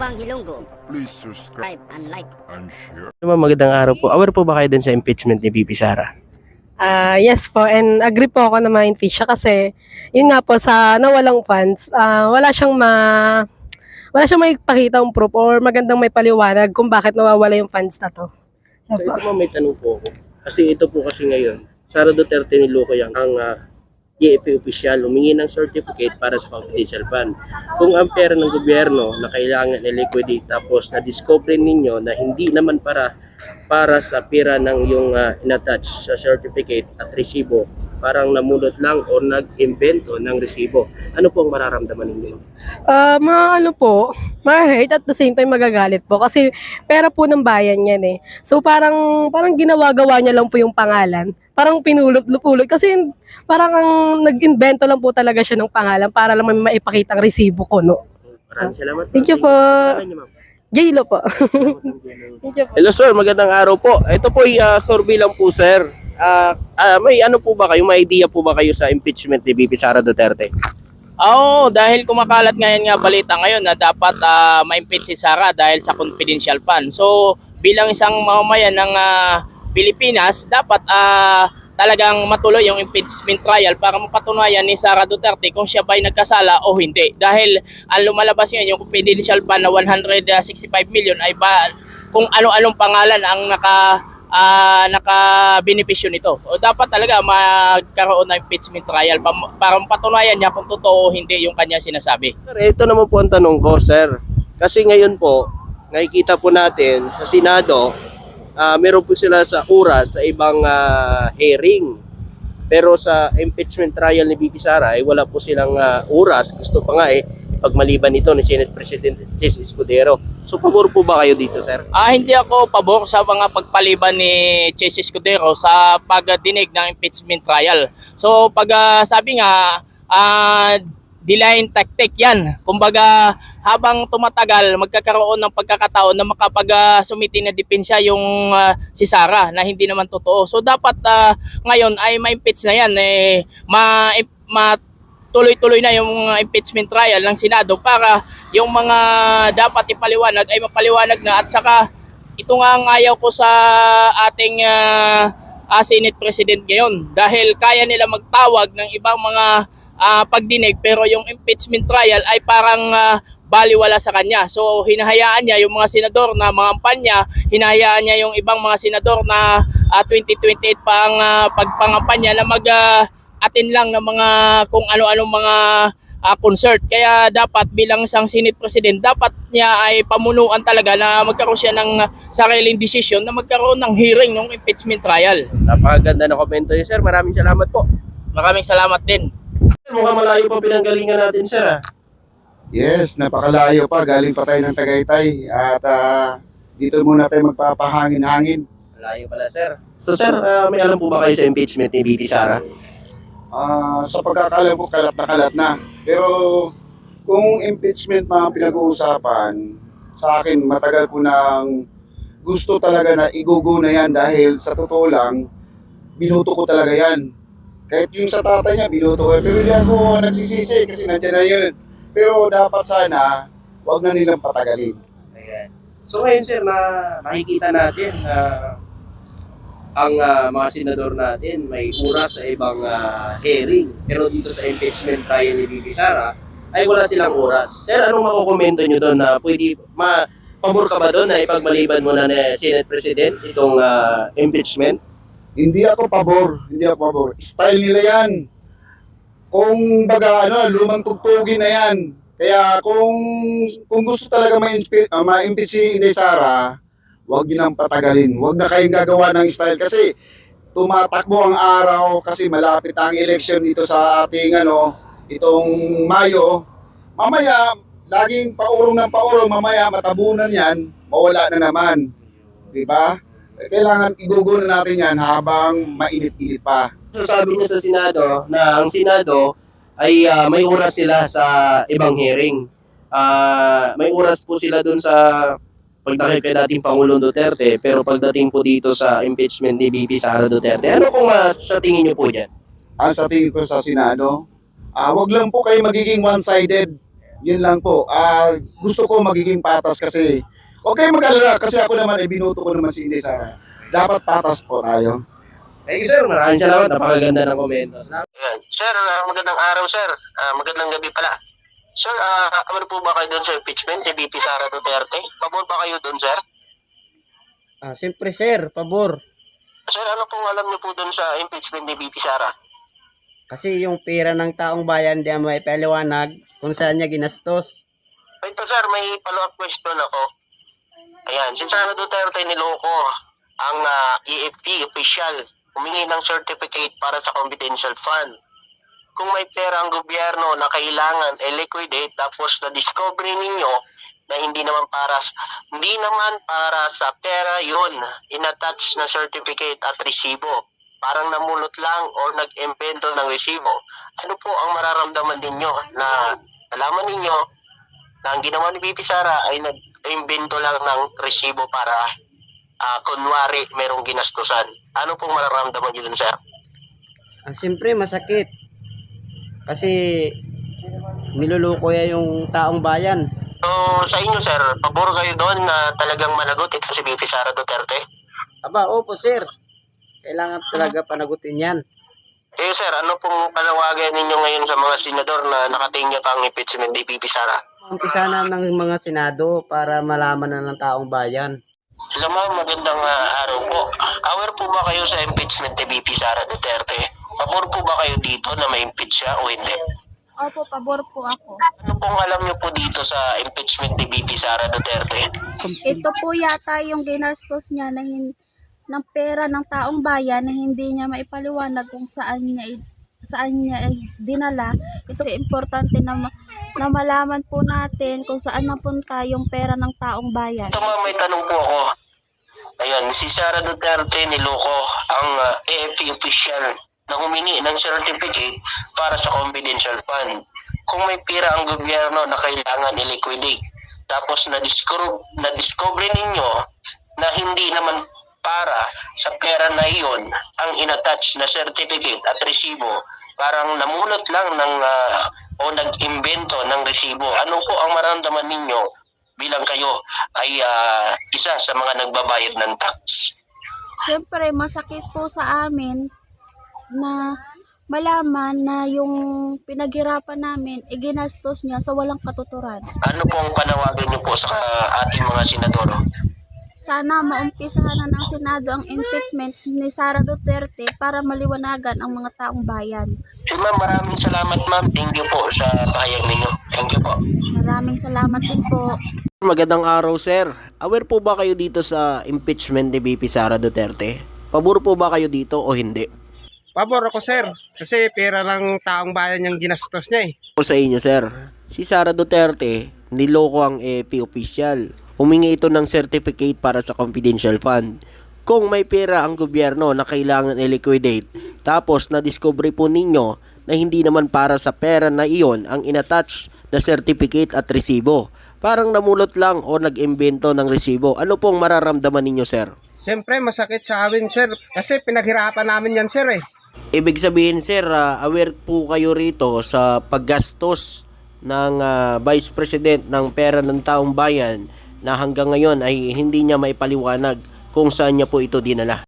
Bang Hilonggo. Please subscribe and like and share. Magandang araw po. Aware po ba kayo din sa impeachment ni VP Sara? Yes po, and agree po ako na ma-impeach siya kasi yun nga po sa nawalang funds, wala siyang maipakitang proof or magandang may paliwanag kung bakit nawawala yung funds na to. So ito mo may tanong po ako. Kasi ito po kasi ngayon, Sara Duterte ni Loco Yang ang EAP official humingi ng certificate para sa confidential fund. Kung ang pera ng gobyerno na kailangan i-liquidate tapos na-discover ninyo na hindi naman para sa pera ng yung in-attach sa certificate at resibo, parang namulot lang o nag-invento ng resibo. Ano po ang mararamdaman ninyo? Ma-hurt at the same time magagalit po kasi pera po ng bayan yan eh. So parang ginawa-gawa niya lang po yung pangalan. Parang pinulot-lupulot kasi parang ang nag-invento lang po talaga siya ng pangalan para lang may maipakitang resibo ko, no? Maraming salamat. Thank you po. Jaylo po. Thank you po. Hello sir, magandang araw po. Ito po ay survey lang po sir. May ano po ba kayo, may idea po ba kayo sa impeachment ni VP Sara Duterte? Oo, dahil kumakalat ngayon nga balita ngayon na dapat ma-impeach si Sara dahil sa confidential fund. So bilang isang mamamayan ng Pilipinas, dapat talagang matuloy yung impeachment trial para mapatunayan ni Sara Duterte kung siya ba'y nagkasala o hindi. Dahil ang lumalabas ngayon yung confidential fund na 165 million ay kung ano-anong pangalan ang naka-benepisyo nito. O dapat talaga magkaroon ng impeachment trial para mapatunayan niya kung totoo o hindi yung kanya sinasabi. Sir, ito naman po ang tanong ko sir. Kasi ngayon po, nakikita po natin sa Senado, meron po sila sa oras sa ibang hearing. Pero sa impeachment trial ni VP Sara ay wala po silang oras. Gusto pa nga pagmaliban ito ni Senate President Chis Escudero. So pabor po ba kayo dito sir? Hindi ako pabor sa mga pagpaliban ni Chis Escudero sa pagdinig ng impeachment trial. So pag sabi nga, delaying tactic yan. Kumbaga, habang tumatagal, magkakaroon ng pagkakataon na makapag-sumiti na dipensya yung si Sara na hindi naman totoo. So dapat ngayon ay ma-impeach na yan. Tuloy-tuloy na yung impeachment trial ng Senado para yung mga dapat ipaliwanag ay mapaliwanag na. At saka ito nga ang ayaw ko sa ating Senate President ngayon dahil kaya nila magtawag ng ibang mga pagdinig pero yung impeachment trial ay parang baliwala sa kanya. So hinahayaan niya yung mga senador na mga ampanya, hinahayaan niya yung ibang mga senador na 2028 pa ang pagpangampanya na mag-attend lang ng mga kung ano-anong mga concert. Kaya dapat bilang isang Senate President, dapat niya ay pamunuan talaga na magkaroon siya ng sariling decision na magkaroon ng hearing ng impeachment trial. Napakaganda na komento niyo sir. Maraming salamat po. Maraming salamat din. Mukhang malayo pa pinanggalingan natin sir Yes, napakalayo pa. Galing pa tayo ng Tagaytay at dito muna tayo magpapahangin-hangin. Malayo pala sir. So sir, may alam po ba kayo sa impeachment ni VP Sara? Sa pagkakalam ko, kalat na kalat na. Pero kung impeachment mga pinag-uusapan, sa akin matagal ko nang gusto talaga na igugo na yan dahil sa totoo lang, binuto ko talaga yan. Kahit yung sa tatay niya, binuto ko. Pero hindi ako nagsisisi kasi nandiyan na yun. Pero dapat sana, wag na nilang patagalin. Ayan. So ngayon sir, nakikita natin na ang mga senador natin may oras sa ibang hearing. Pero dito sa impeachment trial ni VP Sara, ay wala silang oras. Sir, anong makukomento nyo doon na pwede, pabor ka ba doon na ipagmaliban mo na ni Senate President itong impeachment? Hindi ako pabor. Style nila yan. Kung baga, lumang tugtugin na yan. Kaya kung gusto talaga ma-impeach si Inday Sara, huwag nyo nang patagalin. Huwag na kayong gagawa ng style kasi tumatakbo ang araw kasi malapit ang election dito sa ating itong Mayo. Mamaya, laging paurong ng paurong, mamaya matabunan yan, mawala na naman. Diba? Kailangan igugo na natin yan habang mainit-init pa. Sabi niya sa Senado na ang Senado ay may oras sila sa ibang hearing. May oras po sila dun sa pagdakip kay dating Pangulong Duterte, pero pagdating po dito sa impeachment ni VP Sara Duterte, ano pong sa tingin niyo po dyan? Sa tingin ko sa Senado, wag lang po kayo magiging one-sided. Yun lang po. Gusto ko magiging patas kasi okay mag-alala kasi ako naman ay binuto ko naman si Inday Sara. Dapat patas po tayo. Thank you, sir. Maraming salamat. Napakaganda ng komento. Ayan. Sir, magandang araw, sir. Magandang gabi pala. Sir, ano po ba kayo doon sa impeachment ni VP Sara Duterte? Pabor ba kayo doon, sir? Siyempre sir, pabor. Sir, ano pong alam niyo po doon sa impeachment ni VP Sara? Kasi yung pera ng taong bayan di may paliwanag kung saan niya ginastos. Ito, sir, may follow-up question ako. Ayan, si Sara Duterte niloko ang EFT official humingi ng certificate para sa confidential fund. Kung may pera ang gobyerno na kailangan liquidate tapos na-discover ninyo na hindi naman para sa pera yun, inattach na certificate at resibo. Parang namulot lang or nag-invento ng resibo. Ano po ang mararamdaman ninyo na alaman ninyo na ang ginawa ni VP Sara ay nag-invento lang ng resibo para kunwari merong ginastusan. Ano pong mararamdaman nyo dun, sir? Siyempre masakit. Kasi niluluko ya yung taong bayan. So, sa inyo, sir, pabor kayo doon na talagang managot ito si VP Sara Duterte? Aba, opo sir. Kailangan talaga panagutin yan. Eh, sir, ano pong panawagan ninyo ngayon sa mga senador na nakatingin pa ang impeachment ni VP Sara? Umpisa na ng mga senado para malaman na ng taong bayan. Hello, ma'am, magandang araw po. Aware po ba kayo sa impeachment ni VP Sara Duterte? Pabor po ba kayo dito na ma-impeach siya o hindi? Opo, pabor po ako. Ano pong alam niyo po dito sa impeachment ni VP Sara Duterte? Ito po yata yung ginastos niya na ng pera ng taong bayan na hindi niya maipaliwanag kung saan niya dinala. Kasi importante na malaman po natin kung saan napunta yung pera ng taong bayan. Ito, ma'am, may tanong po ako. Ayan, si Sara Duterte niloko ang AFP official na humingi ng certificate para sa confidential fund. Kung may pira ang gobyerno na kailangan i-liquidate, tapos na-discover ninyo na hindi naman para sa pera na iyon ang inattach na certificate at resibo, parang namulot lang ng o nag-imbento ng resibo. Ano po ang maramdaman ninyo bilang kayo ay isa sa mga nagbabayad ng tax? Siyempre, masakit po sa amin na malaman na yung pinaghirapan namin, ginastos niya sa walang katuturan. Ano po ang panawagan niyo po sa ating mga senador? Sana maumpisahan na ng Senado ang impeachment ni Sara Duterte para maliwanagan ang mga taong bayan. Ma'am, maraming salamat, ma'am. Thank you po sa pahayag ninyo. Thank you po. Maraming salamat din po. Magandang araw, sir. Aware po ba kayo dito sa impeachment ni VP Sara Duterte? Pabor po ba kayo dito o hindi? Pabor ako sir, kasi pera ng taong bayan yung ginastos niya eh. O sa inyo, sir, si Sara Duterte niloko ang AFP official. Humingi ito ng certificate para sa confidential fund. Kung may pera ang gobyerno na kailangan i-liquidate, tapos na-discover po ninyo na hindi naman para sa pera na iyon ang inattach na certificate at resibo, parang namulot lang o nag-imbento ng resibo, ano pong mararamdaman ninyo, sir? Siyempre masakit sa amin sir, kasi pinaghirapan namin yan sir eh. Ibig sabihin, sir, aware po kayo rito sa paggastos ng Vice President ng pera ng taong bayan na hanggang ngayon ay hindi niya maipaliwanag kung saan niya po ito dinala.